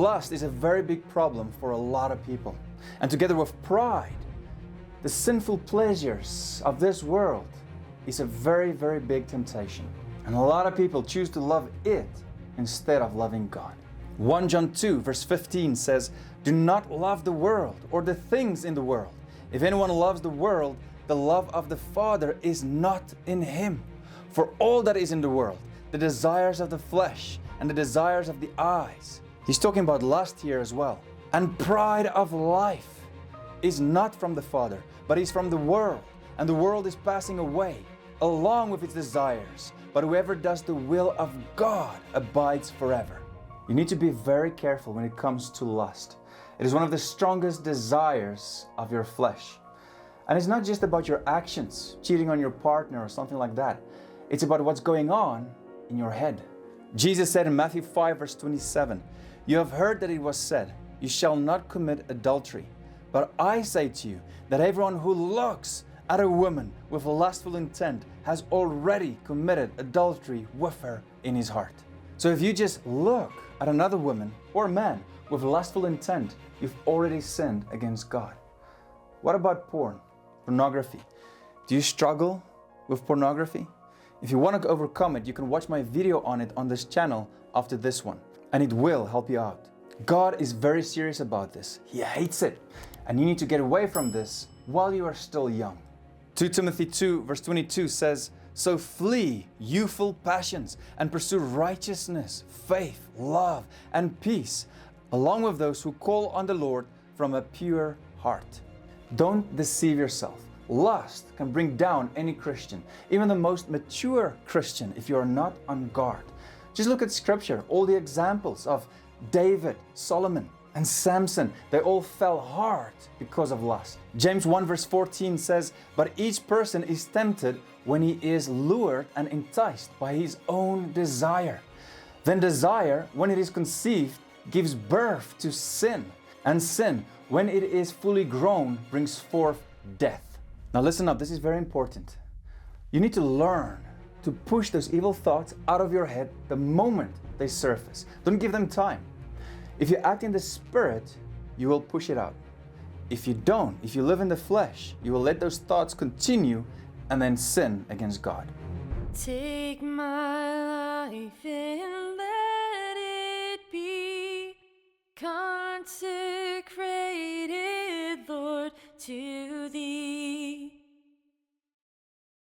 Lust is a very big problem for a lot of people. And together with pride, the sinful pleasures of this world is a very, very big temptation. And a lot of people choose to love it instead of loving God. 1 John 2 verse 15 says, "Do not love the world or the things in the world. If anyone loves the world, the love of the Father is not in him. For all that is in the world, the desires of the flesh and the desires of the eyes." He's talking about lust here as well. "And pride of life is not from the Father, but is from the world. And the world is passing away, along with its desires. But whoever does the will of God abides forever." You need to be very careful when it comes to lust. It is one of the strongest desires of your flesh. And it's not just about your actions, cheating on your partner or something like that. It's about what's going on in your head. Jesus said in Matthew 5 verse 27, "You have heard that it was said, 'You shall not commit adultery.' But I say to you that everyone who looks at a woman with lustful intent has already committed adultery with her in his heart." So if you just look at another woman or man with lustful intent, you've already sinned against God. What about pornography? Do you struggle with pornography? If you want to overcome it, you can watch my video on it on this channel after this one, and it will help you out. God is very serious about this. He hates it, and you need to get away from this while you are still young. 2 Timothy 2 verse 22 says, "So flee youthful passions and pursue righteousness, faith, love, and peace, along with those who call on the Lord from a pure heart." Don't deceive yourself. Lust can bring down any Christian, even the most mature Christian, if you are not on guard. Just look at Scripture, all the examples of David, Solomon, and Samson. They all fell hard because of lust. James 1 verse 14 says, "But each person is tempted when he is lured and enticed by his own desire. Then desire, when it is conceived, gives birth to sin. And sin, when it is fully grown, brings forth death." Now listen up, this is very important. You need to learn to push those evil thoughts out of your head the moment they surface. Don't give them time. If you act in the Spirit, you will push it out. If you don't, if you live in the flesh, you will let those thoughts continue and then sin against God. Take my life and let it be consecrated.